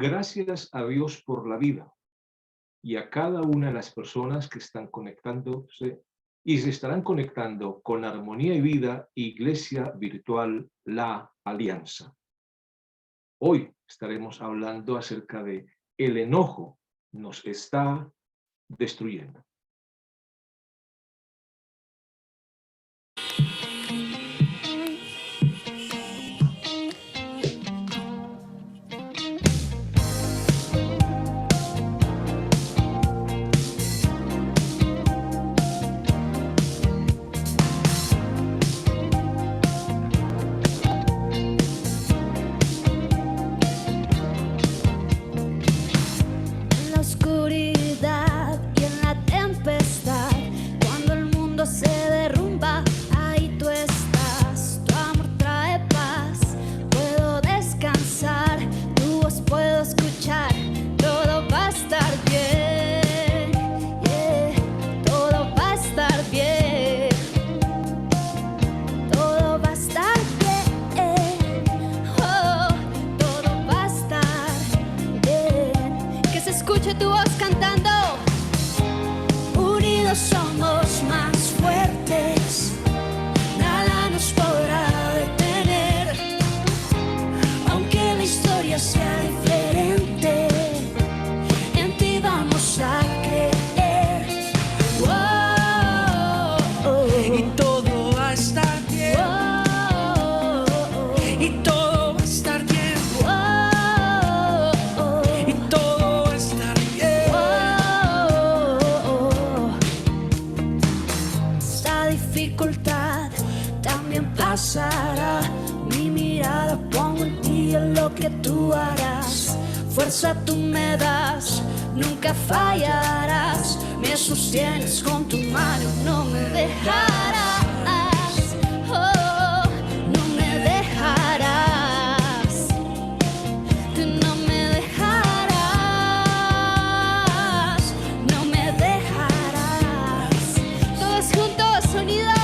Gracias a Dios por la vida y a cada una de las personas que están conectándose y se estarán conectando con Armonía y Vida, Iglesia Virtual La Alianza. Hoy estaremos hablando acerca de el enojo nos está destruyendo. Mi mirada pongo en ti, en lo que tú harás. Fuerza tú me das, nunca fallarás. Me sostienes con tu mano, no me dejarás. Oh, no me dejarás. Tú no me dejarás. No me dejarás. Todos juntos, unidos.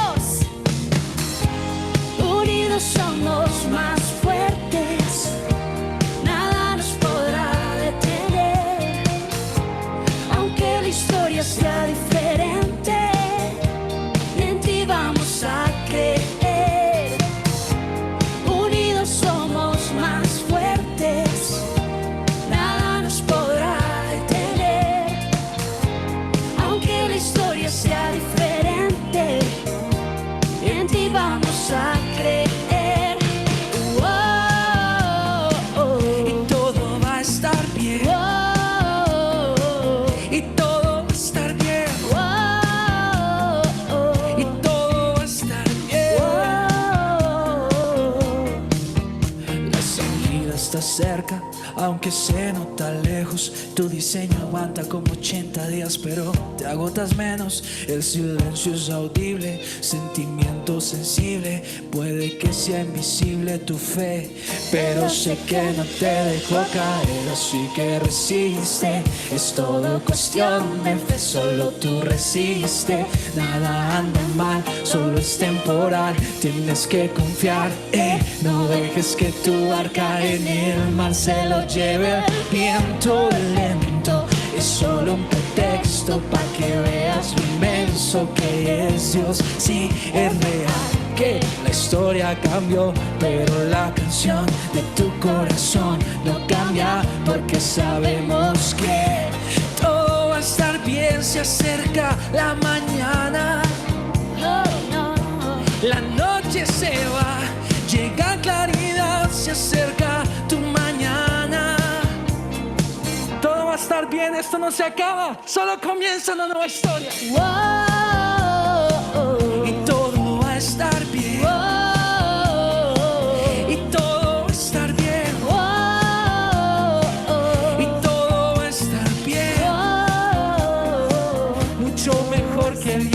Somos más fuertes, nada nos podrá detener, aunque la historia sea diferente, en ti vamos a creer. Unidos somos más fuertes, nada nos podrá detener, aunque la historia sea diferente, en ti vamos a creer. Cerca, aunque se nota lejos, tu diseño aguanta como 80 días, pero te agotas menos. El silencio es audible, sentimiento sensible. Puede que sea invisible tu fe, pero sé que no te dejo caer, así que resiste. Es todo cuestión de fe, solo tú resiste. Nada anda mal, solo es temporal. Tienes que confiar, no dejes que tu barca en el mar se lo lleve el viento lento. Es solo un pretexto para que veas lo inmenso que es Dios. Sí, es real que la historia cambió, pero la canción de tu corazón no cambia, porque sabemos que todo va a estar bien. Se acerca la mañana, la noche se va, llega claridad, se acerca tu mañana. Todo va a estar bien, esto no se acaba, solo comienza una nueva historia. Y todo va a estar bien. Y todo va a estar bien. Y todo va a estar bien. Mucho mejor que bien.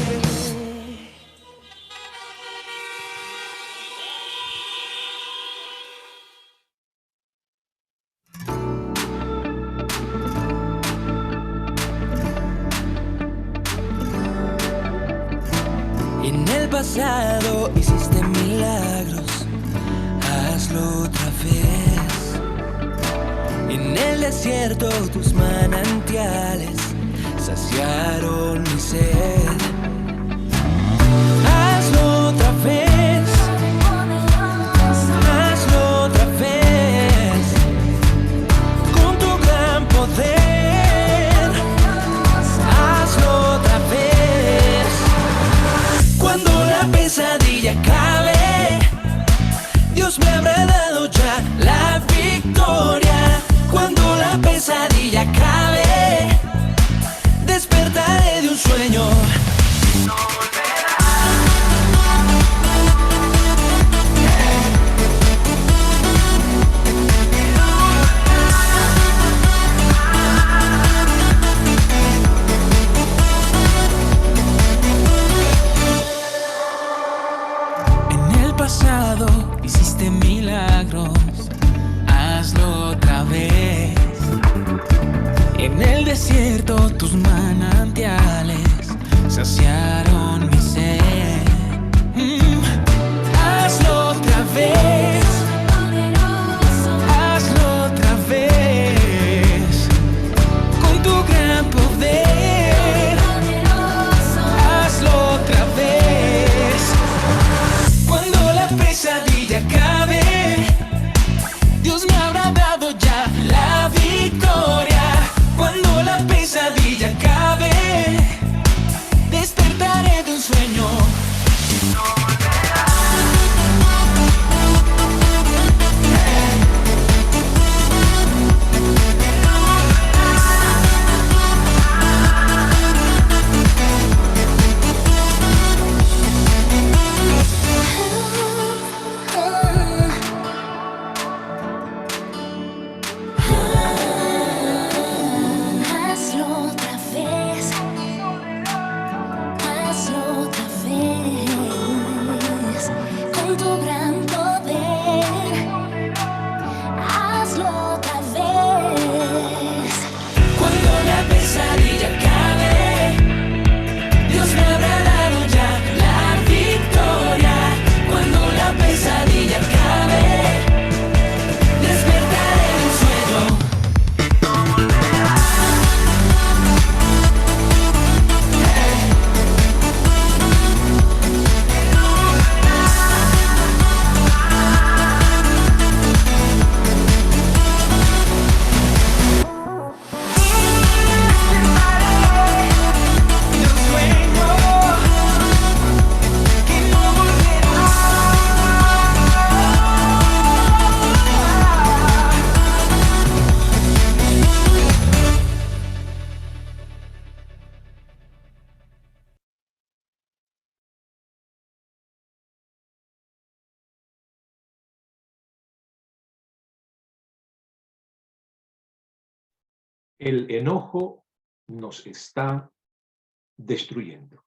En el pasado hiciste milagros, hazlo otra vez. En En el desierto tus manantiales saciaron mi sed. Hazlo otra vez, hazlo otra vez, con tu gran poder. Hazlo otra vez. Cuando la pesadilla acabe, Dios me habrá dado ya la victoria. Cuando la pesadilla acabe, despertaré de un sueño. En el pasado hiciste milagros, hazlo otra vez. En el desierto tus manantiales saciaron mi sed. Hazlo otra vez, hazlo otra vez, con tu gran poder. Hazlo otra vez. Cuando la pesadilla acabe, Dios me habrá dado ya la victoria. Cuando la pesadilla acabe, despertaré de un sueño. Hazlo otra vez, hazlo otra vez, con tu gran poder. Hazlo otra vez. Cuando la pesadilla acabe, Dios me habrá dado ya la victoria. Cuando la pesadilla acabe, despertaré de un sueño. El enojo nos está destruyendo.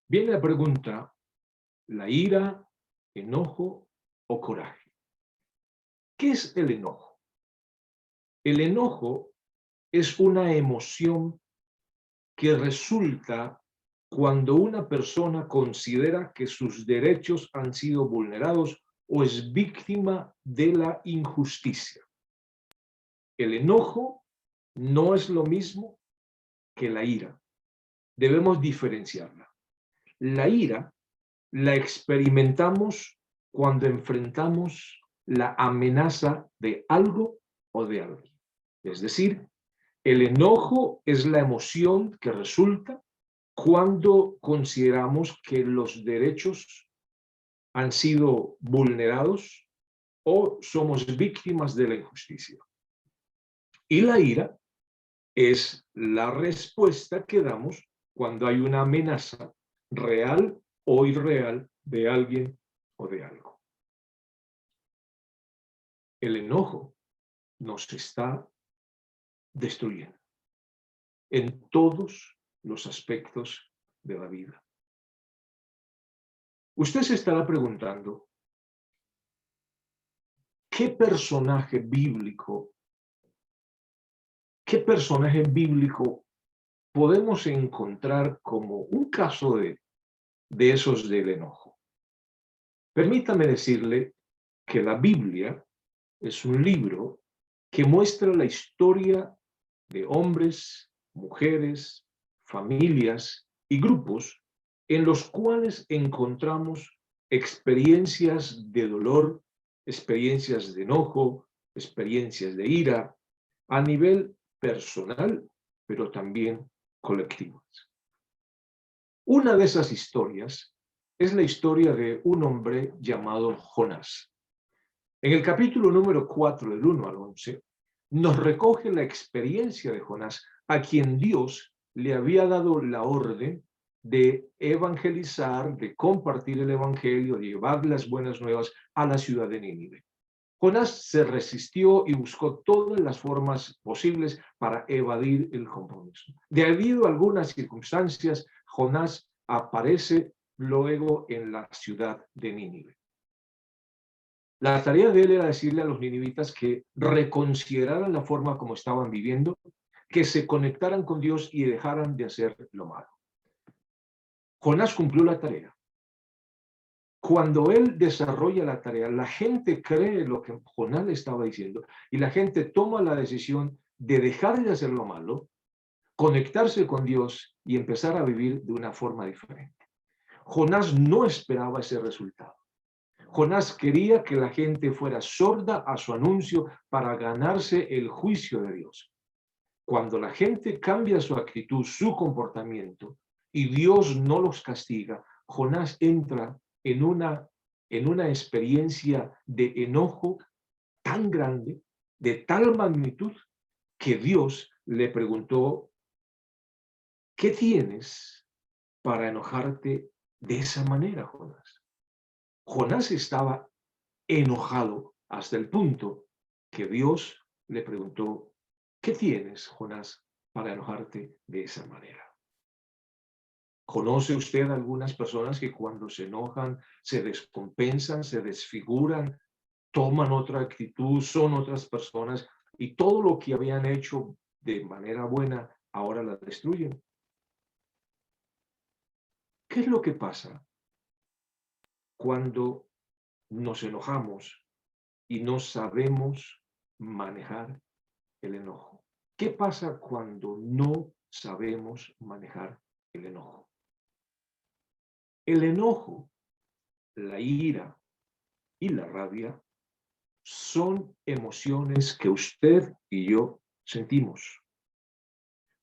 Viene la pregunta, la ira, enojo o coraje. ¿Qué es el enojo? El enojo es una emoción que resulta cuando una persona considera que sus derechos han sido vulnerados o es víctima de la injusticia. El enojo no es lo mismo que la ira. Debemos diferenciarla. La ira la experimentamos cuando enfrentamos la amenaza de algo o de alguien. Es decir, el enojo es la emoción que resulta cuando consideramos que los derechos han sido vulnerados o somos víctimas de la injusticia. Y la ira es la respuesta que damos cuando hay una amenaza real o irreal de alguien o de algo. El enojo nos está destruyendo en todos los aspectos de la vida. Usted se estará preguntando, ¿qué personaje bíblico podemos encontrar como un caso de esos del enojo? Permítame decirle que la Biblia es un libro que muestra la historia de hombres, mujeres, familias y grupos en los cuales encontramos experiencias de dolor, experiencias de enojo, experiencias de ira, a nivel personal, pero también colectivas. Una de esas historias es la historia de un hombre llamado Jonás. En el capítulo número 4, del 1 al 11, nos recoge la experiencia de Jonás, a quien Dios le había dado la orden de evangelizar, de compartir el evangelio, de llevar las buenas nuevas a la ciudad de Nínive. Jonás se resistió y buscó todas las formas posibles para evadir el compromiso. Debido a algunas circunstancias, Jonás aparece luego en la ciudad de Nínive. La tarea de él era decirle a los ninivitas que reconsideraran la forma como estaban viviendo, que se conectaran con Dios y dejaran de hacer lo malo. Jonás cumplió la tarea. Cuando él desarrolla la tarea, la gente cree lo que Jonás le estaba diciendo y la gente toma la decisión de dejar de hacer lo malo, conectarse con Dios y empezar a vivir de una forma diferente. Jonás no esperaba ese resultado. Jonás quería que la gente fuera sorda a su anuncio para ganarse el juicio de Dios. Cuando la gente cambia su actitud, su comportamiento, y Dios no los castiga, Jonás entra en una experiencia de enojo tan grande, de tal magnitud, que Dios le preguntó, ¿qué tienes para enojarte de esa manera, Jonás? Jonás estaba enojado hasta el punto que Dios le preguntó, ¿qué tienes, Jonás, para enojarte de esa manera? ¿Conoce usted algunas personas que cuando se enojan se descompensan, se desfiguran, toman otra actitud, son otras personas y todo lo que habían hecho de manera buena ahora la destruyen? ¿Qué es lo que pasa cuando nos enojamos y no sabemos manejar el enojo? ¿Qué pasa cuando no sabemos manejar el enojo? El enojo, la ira y la rabia son emociones que usted y yo sentimos.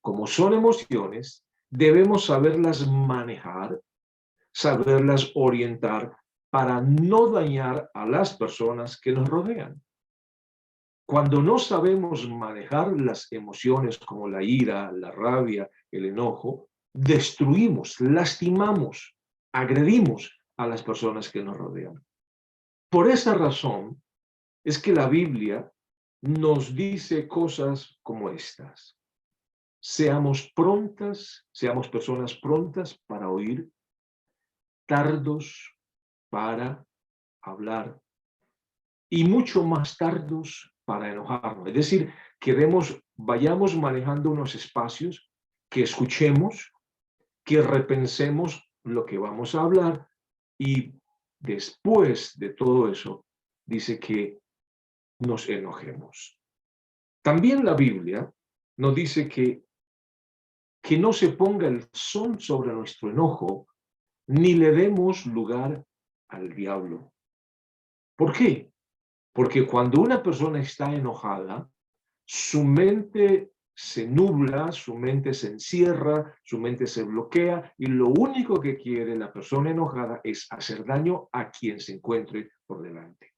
Como son emociones, debemos saberlas manejar, saberlas orientar para no dañar a las personas que nos rodean. Cuando no sabemos manejar las emociones como la ira, la rabia, el enojo, destruimos, lastimamos, agredimos a las personas que nos rodean. Por esa razón es que la Biblia nos dice cosas como estas. Seamos personas prontas para oír, tardos para hablar y mucho más tardos para enojarnos. Es decir, que vayamos manejando unos espacios, que escuchemos, que repensemos lo que vamos a hablar y después de todo eso dice que nos enojemos. También la Biblia nos dice que no se ponga el sol sobre nuestro enojo ni le demos lugar al diablo. ¿Por qué? Porque cuando una persona está enojada, su mente se nubla, su mente se encierra, su mente se bloquea y lo único que quiere la persona enojada es hacer daño a quien se encuentre por delante.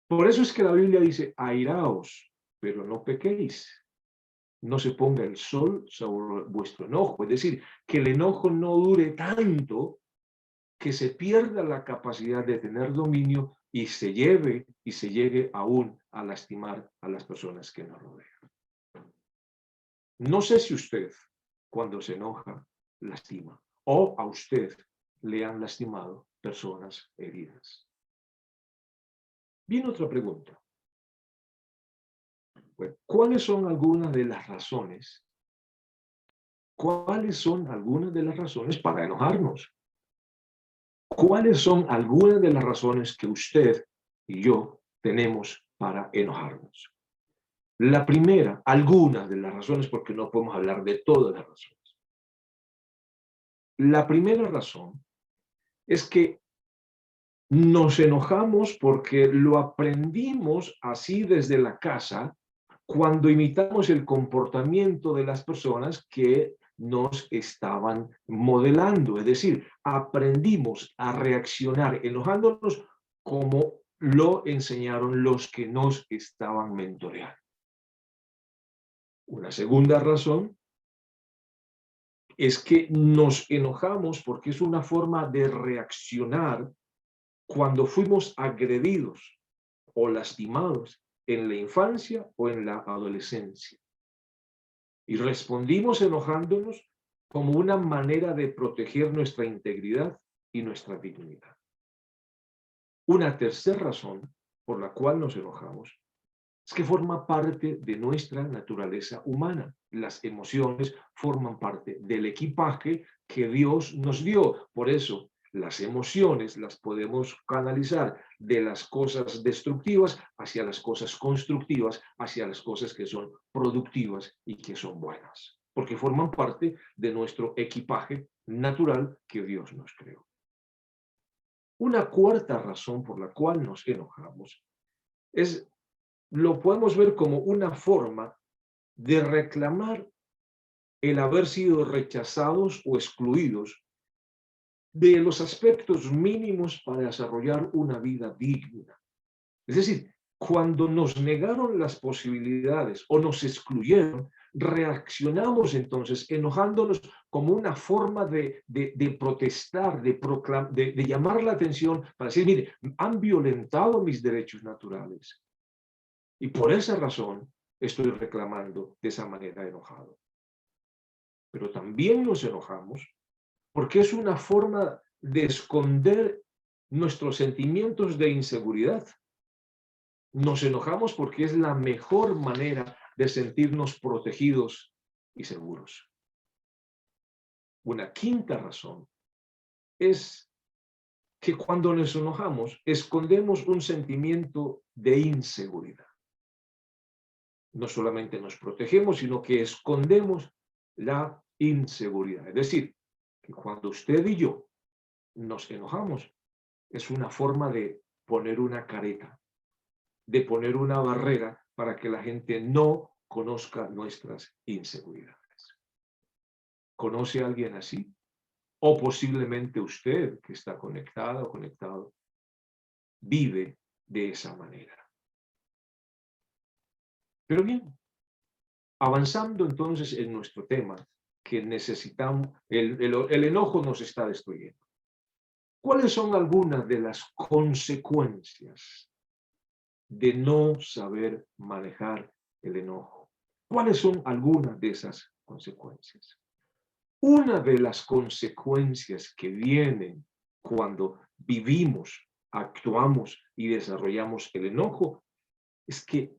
Por eso es que la Biblia dice, airaos, pero no pequéis. No se ponga el sol sobre vuestro enojo. Es decir, que el enojo no dure tanto que se pierda la capacidad de tener dominio y se llegue aún a lastimar a las personas que nos rodean. No sé si usted, cuando se enoja, lastima, o a usted le han lastimado personas heridas. Viene otra pregunta. Bueno, ¿cuáles son algunas de las razones? ¿Cuáles son algunas de las razones para enojarnos? ¿Cuáles son algunas de las razones que usted y yo tenemos para enojarnos? La primera, algunas de las razones, porque no podemos hablar de todas las razones. La primera razón es que nos enojamos porque lo aprendimos así desde la casa cuando imitamos el comportamiento de las personas que nos estaban modelando. Es decir, aprendimos a reaccionar enojándonos como lo enseñaron los que nos estaban mentoreando. Una segunda razón es que nos enojamos porque es una forma de reaccionar cuando fuimos agredidos o lastimados en la infancia o en la adolescencia. Y respondimos enojándonos como una manera de proteger nuestra integridad y nuestra dignidad. Una tercera razón por la cual nos enojamos es que forma parte de nuestra naturaleza humana. Las emociones forman parte del equipaje que Dios nos dio. Por eso, las emociones las podemos canalizar de las cosas destructivas hacia las cosas constructivas, hacia las cosas que son productivas y que son buenas, porque forman parte de nuestro equipaje natural que Dios nos creó. Una cuarta razón por la cual nos enojamos lo podemos ver como una forma de reclamar el haber sido rechazados o excluidos de los aspectos mínimos para desarrollar una vida digna. Es decir, cuando nos negaron las posibilidades o nos excluyeron, reaccionamos entonces enojándonos como una forma de protestar, de llamar la atención para decir, mire, han violentado mis derechos naturales. Y por esa razón estoy reclamando de esa manera enojado. Pero también nos enojamos porque es una forma de esconder nuestros sentimientos de inseguridad. Nos enojamos porque es la mejor manera de sentirnos protegidos y seguros. Una quinta razón es que cuando nos enojamos escondemos un sentimiento de inseguridad. No solamente nos protegemos, sino que escondemos la inseguridad. Es decir, que cuando usted y yo nos enojamos, es una forma de poner una careta, de poner una barrera para que la gente no conozca nuestras inseguridades. ¿Conoce a alguien así? O posiblemente usted, que está conectada o conectado, vive de esa manera. Pero bien, avanzando entonces en nuestro tema, que necesitamos, el enojo nos está destruyendo. ¿Cuáles son algunas de las consecuencias de no saber manejar el enojo? ¿Cuáles son algunas de esas consecuencias? Una de las consecuencias que vienen cuando vivimos, actuamos y desarrollamos el enojo es que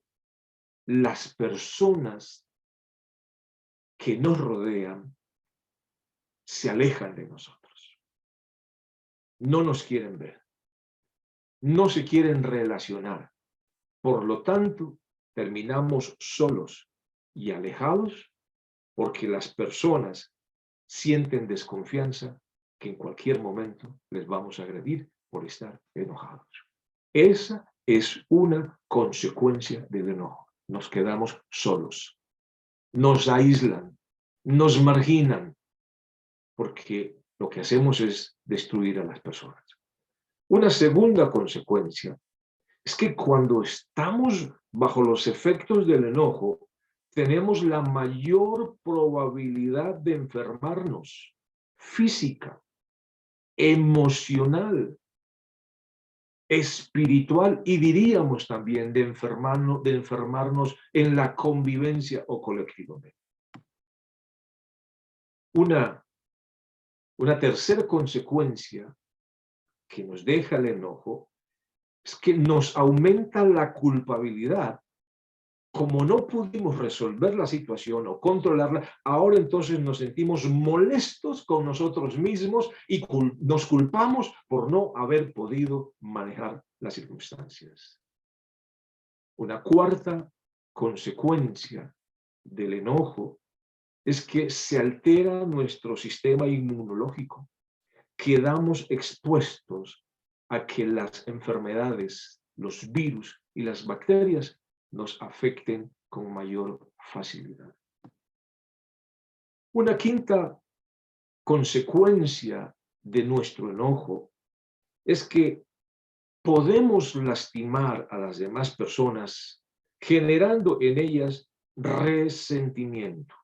las personas que nos rodean se alejan de nosotros. No nos quieren ver. No se quieren relacionar. Por lo tanto, terminamos solos y alejados porque las personas sienten desconfianza que en cualquier momento les vamos a agredir por estar enojados. Esa es una consecuencia del enojo. Nos quedamos solos. Nos aíslan, nos marginan, porque lo que hacemos es destruir a las personas. Una segunda consecuencia es que cuando estamos bajo los efectos del enojo, tenemos la mayor probabilidad de enfermarnos física, emocional, espiritual y diríamos también de enfermarnos en la convivencia o colectivamente. Una tercera consecuencia que nos deja el enojo es que nos aumenta la culpabilidad. Como no pudimos resolver la situación o controlarla, ahora entonces nos sentimos molestos con nosotros mismos y nos culpamos por no haber podido manejar las circunstancias. Una cuarta consecuencia del enojo es que se altera nuestro sistema inmunológico. Quedamos expuestos a que las enfermedades, los virus y las bacterias nos afecten con mayor facilidad. Una quinta consecuencia de nuestro enojo es que podemos lastimar a las demás personas generando en ellas resentimiento.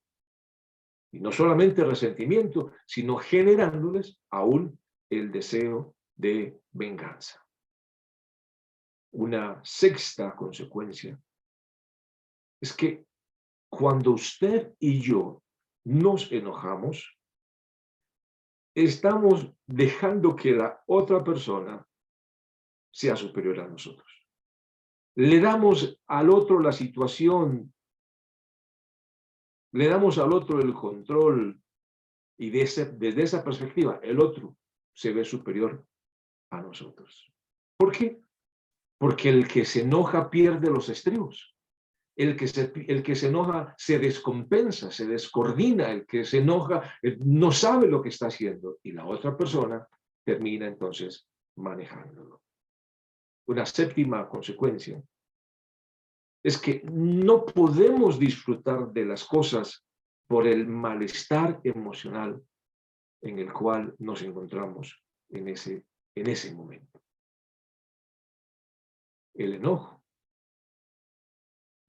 Y no solamente resentimiento, sino generándoles aún el deseo de venganza. Una sexta consecuencia es que cuando usted y yo nos enojamos, estamos dejando que la otra persona sea superior a nosotros. Le damos al otro la situación, le damos al otro el control y desde esa perspectiva el otro se ve superior a nosotros. ¿Por qué? Porque el que se enoja pierde los estribos. El que se enoja se descompensa, se descoordina. El que se enoja no sabe lo que está haciendo y la otra persona termina entonces manejándolo. Una séptima consecuencia es que no podemos disfrutar de las cosas por el malestar emocional en el cual nos encontramos en ese momento. El enojo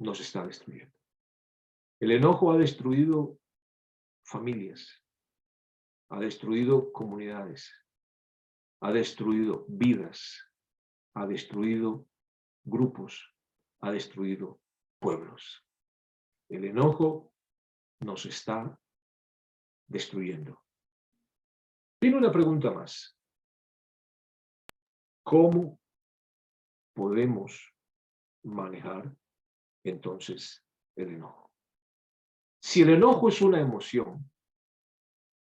nos está destruyendo. El enojo ha destruido familias, ha destruido comunidades, ha destruido vidas, ha destruido grupos, ha destruido pueblos. El enojo nos está destruyendo. Tiene una pregunta más. ¿Cómo podemos manejar entonces el enojo? Si el enojo es una emoción,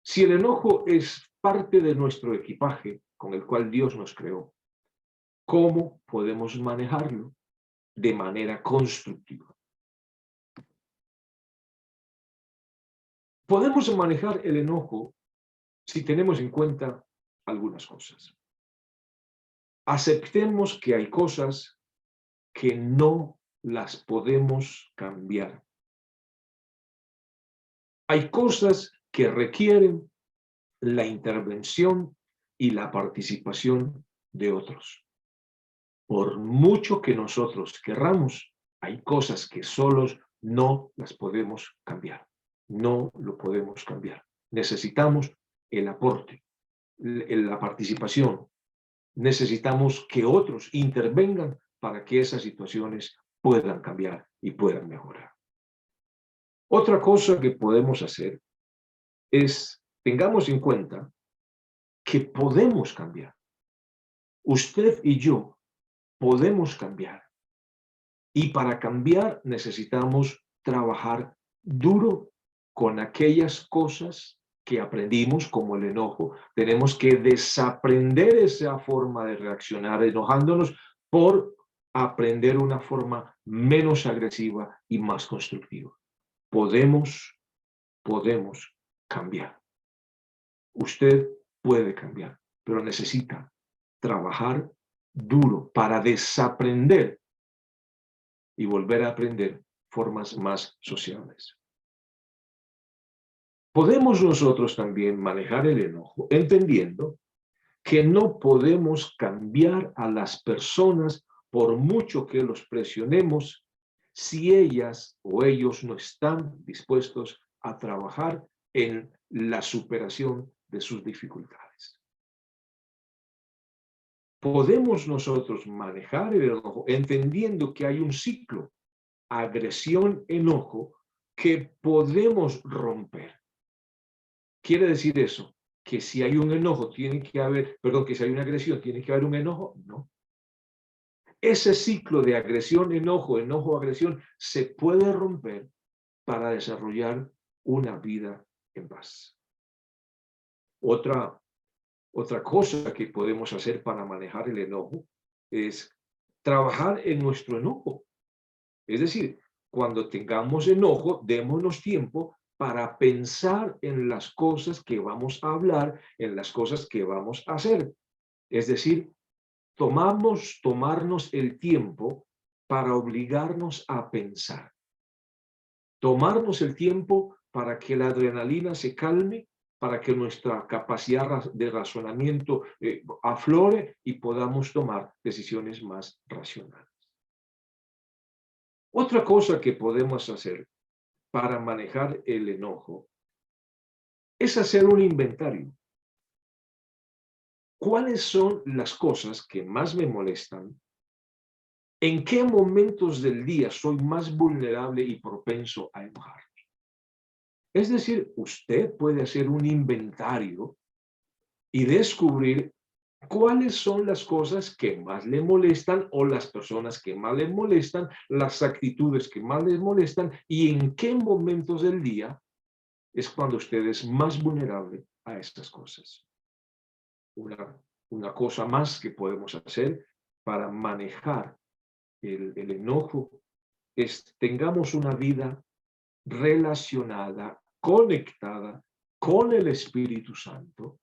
si el enojo es parte de nuestro equipaje con el cual Dios nos creó, ¿cómo podemos manejarlo de manera constructiva? Podemos manejar el enojo si tenemos en cuenta algunas cosas. Aceptemos que hay cosas que no las podemos cambiar. Hay cosas que requieren la intervención y la participación de otros. Por mucho que nosotros querramos, hay cosas que solos no las podemos cambiar. No lo podemos cambiar. Necesitamos el aporte, la participación. Necesitamos que otros intervengan para que esas situaciones puedan cambiar y puedan mejorar. Otra cosa que podemos hacer es, tengamos en cuenta que podemos cambiar. Usted y yo podemos cambiar. Y para cambiar necesitamos trabajar duro con aquellas cosas que aprendimos, como el enojo. Tenemos que desaprender esa forma de reaccionar enojándonos por aprender una forma menos agresiva y más constructiva. Podemos cambiar. Usted puede cambiar, pero necesita trabajar duro para desaprender y volver a aprender formas más sociables. Podemos nosotros también manejar el enojo entendiendo que no podemos cambiar a las personas por mucho que los presionemos si ellas o ellos no están dispuestos a trabajar en la superación de sus dificultades. Podemos nosotros manejar el enojo entendiendo que hay un ciclo, agresión, enojo, que podemos romper. ¿Quiere decir eso? Que si hay un enojo tiene que haber, que si hay una agresión tiene que haber un enojo. No. Ese ciclo de agresión, enojo, enojo, agresión se puede romper para desarrollar una vida en paz. Otra cosa que podemos hacer para manejar el enojo es trabajar en nuestro enojo. Es decir, cuando tengamos enojo, démonos tiempo para pensar en las cosas que vamos a hablar, en las cosas que vamos a hacer. Es decir, tomarnos el tiempo para obligarnos a pensar. Tomarnos el tiempo para que la adrenalina se calme, para que nuestra capacidad de razonamiento aflore y podamos tomar decisiones más racionales. Otra cosa que podemos hacer para manejar el enojo es hacer un inventario. ¿Cuáles son las cosas que más me molestan? ¿En qué momentos del día soy más vulnerable y propenso a enojarme? Es decir, usted puede hacer un inventario y descubrir cuáles son las cosas que más le molestan o las personas que más le molestan, las actitudes que más les molestan y en qué momentos del día es cuando usted es más vulnerable a estas cosas. Una cosa más que podemos hacer para manejar el enojo es tengamos una vida relacionada, conectada con el Espíritu Santo,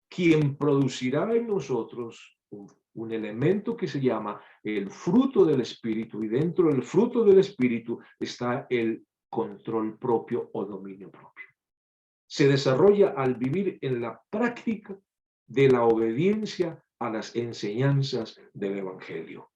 quien producirá en nosotros un elemento que se llama el fruto del Espíritu, y dentro del fruto del Espíritu está el control propio o dominio propio. Se desarrolla al vivir en la práctica de la obediencia a las enseñanzas del Evangelio.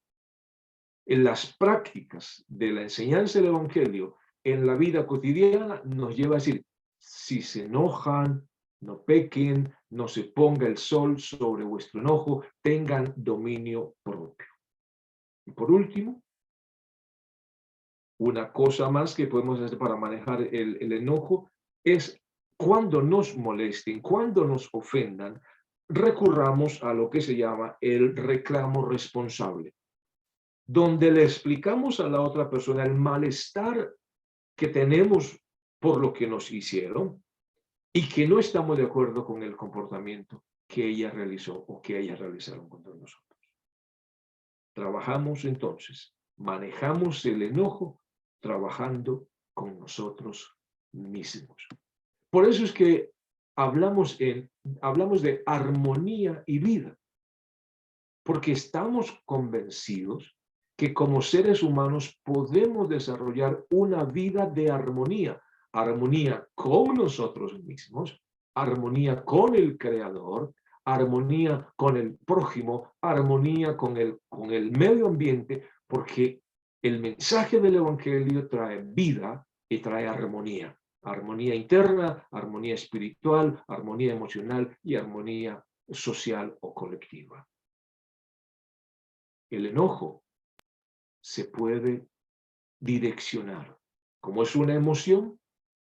En las prácticas de la enseñanza del Evangelio en la vida cotidiana nos lleva a decir, si se enojan, no pequen, no se ponga el sol sobre vuestro enojo, tengan dominio propio. Y por último, una cosa más que podemos hacer para manejar el enojo es cuando nos molesten, cuando nos ofendan, recurramos a lo que se llama el reclamo responsable, donde le explicamos a la otra persona el malestar que tenemos por lo que nos hicieron y que no estamos de acuerdo con el comportamiento que ella realizó o que ellas realizaron contra nosotros. Trabajamos entonces, manejamos el enojo trabajando con nosotros mismos. Por eso es que hablamos de armonía y vida, porque estamos convencidos que como seres humanos podemos desarrollar una vida de armonía, armonía con nosotros mismos, armonía con el Creador, armonía con el prójimo, armonía con el medio ambiente, porque el mensaje del Evangelio trae vida y trae armonía. Armonía interna, armonía espiritual, armonía emocional y armonía social o colectiva. El enojo se puede direccionar. Como es una emoción,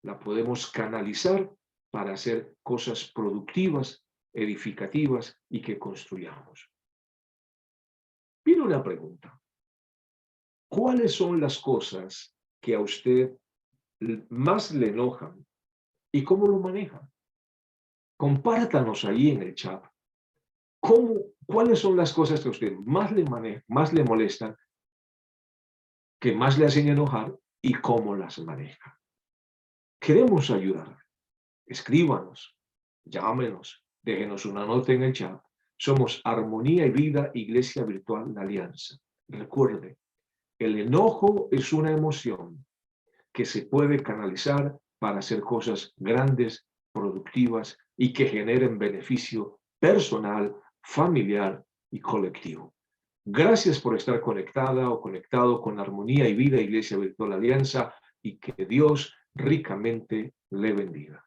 la podemos canalizar para hacer cosas productivas, edificativas y que construyamos. Viene una pregunta. ¿Cuáles son las cosas que a usted más le enojan y cómo lo manejan? Compártanos ahí en el chat. ¿Cuáles son las cosas que a usted más le molestan, que más le hacen enojar y cómo las maneja? Queremos ayudar. Escríbanos, llámenos, déjenos una nota en el chat. Somos Armonía y Vida, Iglesia Virtual La Alianza. Recuerde, el enojo es una emoción que se puede canalizar para hacer cosas grandes, productivas y que generen beneficio personal, familiar y colectivo. Gracias por estar conectada o conectado con Armonía y Vida, Iglesia Virtual Alianza, y que Dios ricamente le bendiga.